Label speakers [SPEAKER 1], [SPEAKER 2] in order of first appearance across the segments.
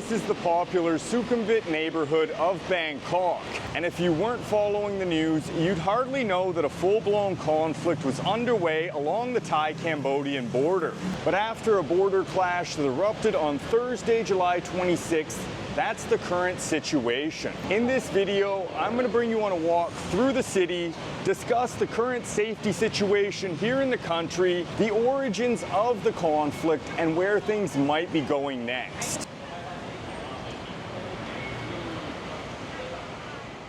[SPEAKER 1] This is the popular Sukhumvit neighborhood of Bangkok. And if you weren't following the news, you'd hardly know that a full-blown conflict was underway along the Thai-Cambodian border. But after a border clash that erupted on Thursday, July 26th, that's the current situation. In this video, I'm going to bring you on a walk through the city, discuss the current safety situation here in the country, the origins of the conflict, and where things might be going next.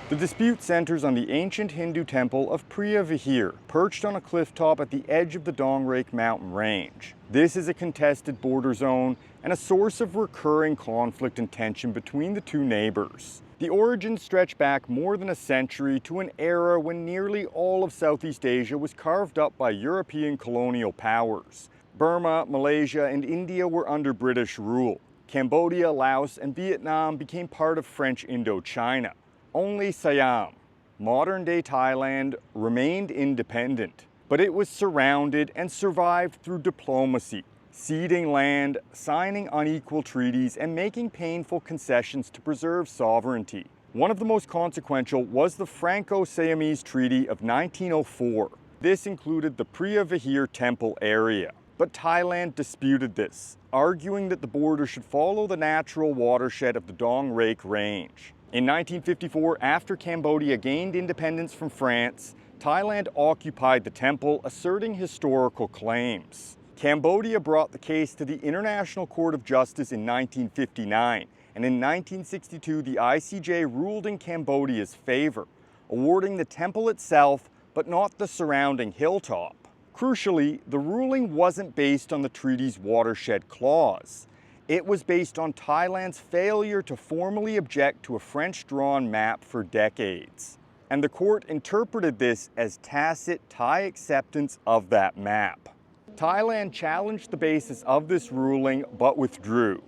[SPEAKER 1] The dispute centers on the ancient Hindu temple of Preah Vihear, perched on a cliff top at the edge of the Dong Rake mountain range. This is a contested border zone and a source of recurring conflict and tension between the two neighbors. The origins stretch back more than a century to an era when nearly all of Southeast Asia was carved up by European colonial powers. Burma, Malaysia, and India were under British rule. Cambodia, Laos, and Vietnam became part of French Indochina. Only Siam, modern-day Thailand, remained independent, but it was surrounded and survived through diplomacy, ceding land, signing unequal treaties, and making painful concessions to preserve sovereignty. One of the most consequential was the Franco-Siamese Treaty of 1904. This included the Preah Vihear temple area. But Thailand disputed this, arguing that the border should follow the natural watershed of the Dong Rake Range. In 1954, after Cambodia gained independence from France, Thailand occupied the temple, asserting historical claims. Cambodia brought the case to the International Court of Justice in 1959, and in 1962 the ICJ ruled in Cambodia's favor, awarding the temple itself, but not the surrounding hilltop. Crucially, the ruling wasn't based on the treaty's watershed clause. It was based on Thailand's failure to formally object to a French-drawn map for decades. And the court interpreted this as tacit Thai acceptance of that map. Thailand challenged the basis of this ruling but withdrew,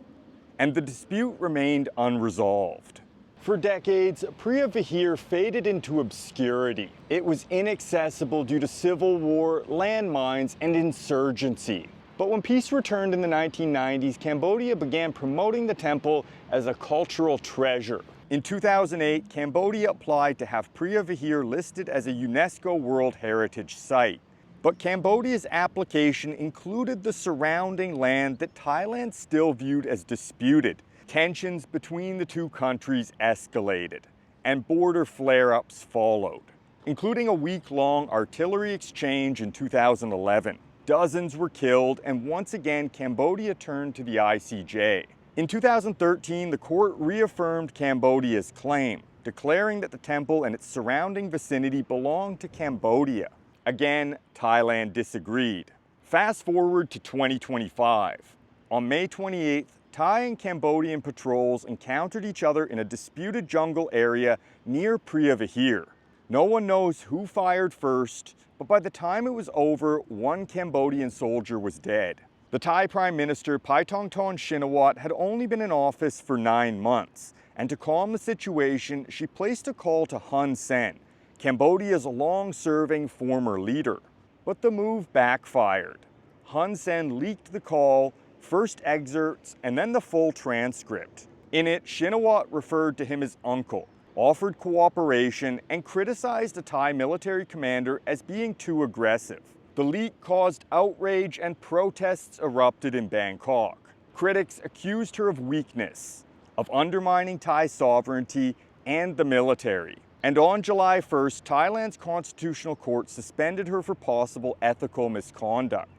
[SPEAKER 1] and the dispute remained unresolved. For decades, Preah Vihear faded into obscurity. It was inaccessible due to civil war, landmines, and insurgency. But when peace returned in the 1990s, Cambodia began promoting the temple as a cultural treasure. In 2008, Cambodia applied to have Preah Vihear listed as a UNESCO World Heritage Site. But Cambodia's application included the surrounding land that Thailand still viewed as disputed. Tensions between the two countries escalated, and border flare-ups followed, including a week-long artillery exchange in 2011. Dozens were killed, and once again, Cambodia turned to the ICJ. In 2013, the court reaffirmed Cambodia's claim, declaring that the temple and its surrounding vicinity belonged to Cambodia. Again, Thailand disagreed. Fast forward to 2025. On May 28th, Thai and Cambodian patrols encountered each other in a disputed jungle area near Preah Vihear. No one knows who fired first, but by the time it was over, one Cambodian soldier was dead. The Thai Prime Minister Paetongtarn Shinawatra had only been in office for 9 months, and to calm the situation, she placed a call to Hun Sen, Cambodia's long-serving former leader. But the move backfired. Hun Sen leaked the call, first excerpts, and then the full transcript. In it, Shinawatra referred to him as uncle, offered cooperation, and criticized a Thai military commander as being too aggressive. The leak caused outrage and protests erupted in Bangkok. Critics accused her of weakness, of undermining Thai sovereignty and the military. And on July 1st, Thailand's Constitutional Court suspended her for possible ethical misconduct.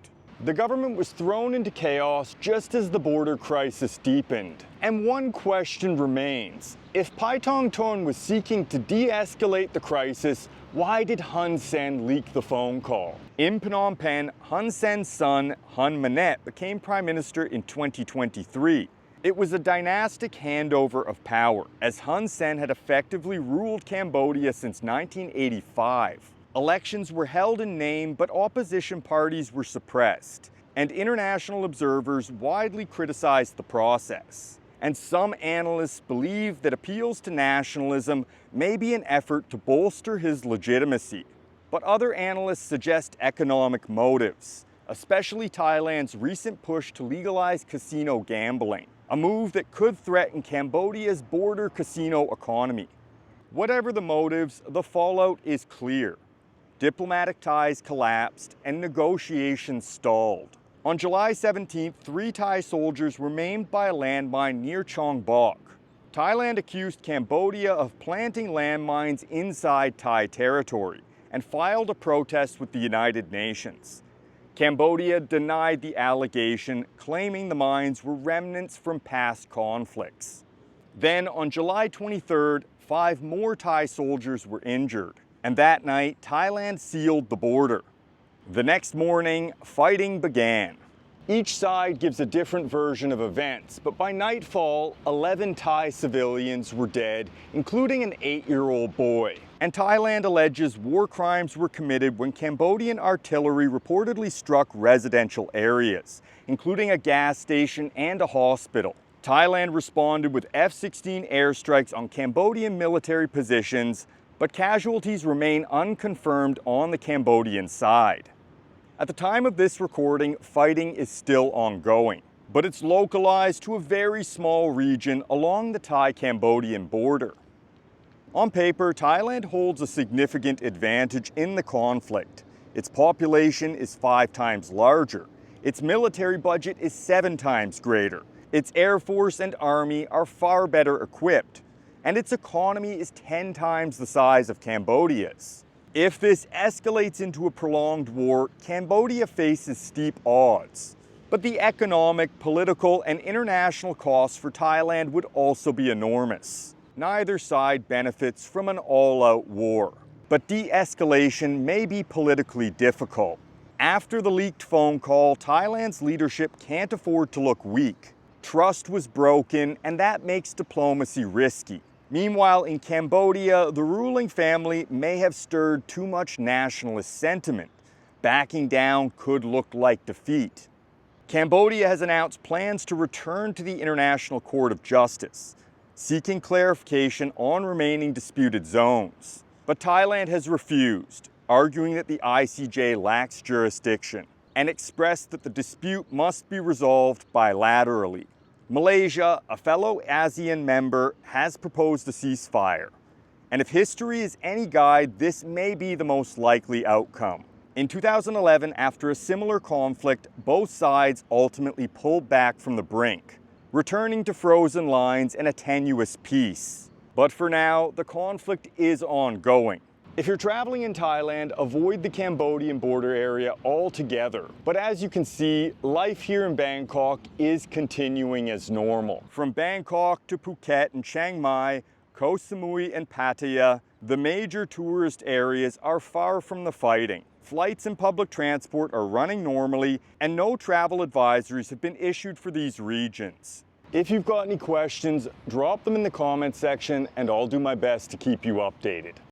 [SPEAKER 1] The government was thrown into chaos just as the border crisis deepened. And one question remains. If Paetongtarn was seeking to de-escalate the crisis, why did Hun Sen leak the phone call? In Phnom Penh, Hun Sen's son, Hun Manet, became prime minister in 2023. It was a dynastic handover of power, as Hun Sen had effectively ruled Cambodia since 1985. Elections were held in name, but opposition parties were suppressed, and international observers widely criticized the process. And some analysts believe that appeals to nationalism may be an effort to bolster his legitimacy. But other analysts suggest economic motives, especially Thailand's recent push to legalize casino gambling. a move that could threaten Cambodia's border casino economy. Whatever the motives, the fallout is clear. Diplomatic ties collapsed and negotiations stalled. On July 17th, 3 Thai soldiers were maimed by a landmine near Chong Bok. Thailand accused Cambodia of planting landmines inside Thai territory and filed a protest with the United Nations. Cambodia denied the allegation, claiming the mines were remnants from past conflicts. Then, on July 23rd, 5 more Thai soldiers were injured, and that night, Thailand sealed the border. The next morning, fighting began. Each side gives a different version of events, but by nightfall, 11 Thai civilians were dead, including an 8-year-old boy. And Thailand alleges war crimes were committed when Cambodian artillery reportedly struck residential areas, including a gas station and a hospital. Thailand responded with F-16 airstrikes on Cambodian military positions, but casualties remain unconfirmed on the Cambodian side. At the time of this recording, fighting is still ongoing, but it's localized to a very small region along the Thai-Cambodian border. On paper, Thailand holds a significant advantage in the conflict. Its population is 5 times larger. Its military budget is 7 times greater. Its air force and army are far better equipped. And its economy is 10 times the size of Cambodia's. If this escalates into a prolonged war, Cambodia faces steep odds. But the economic, political, and international costs for Thailand would also be enormous. Neither side benefits from an all-out war. But de-escalation may be politically difficult. After the leaked phone call, Thailand's leadership can't afford to look weak. Trust was broken, and that makes diplomacy risky. Meanwhile, in Cambodia, the ruling family may have stirred too much nationalist sentiment. Backing down could look like defeat. Cambodia has announced plans to return to the International Court of Justice, seeking clarification on remaining disputed zones. But Thailand has refused, arguing that the ICJ lacks jurisdiction, and expressed that the dispute must be resolved bilaterally. Malaysia, a fellow ASEAN member, has proposed a ceasefire. And if history is any guide, this may be the most likely outcome. In 2011, after a similar conflict, both sides ultimately pulled back from the brink, returning to frozen lines and a tenuous peace. But for now, the conflict is ongoing. If you're traveling in Thailand, avoid the Cambodian border area altogether. But as you can see, life here in Bangkok is continuing as normal. From Bangkok to Phuket and Chiang Mai, Koh Samui and Pattaya, the major tourist areas are far from the fighting. Flights and public transport are running normally, and no travel advisories have been issued for these regions. If you've got any questions, drop them in the comment section and I'll do my best to keep you updated.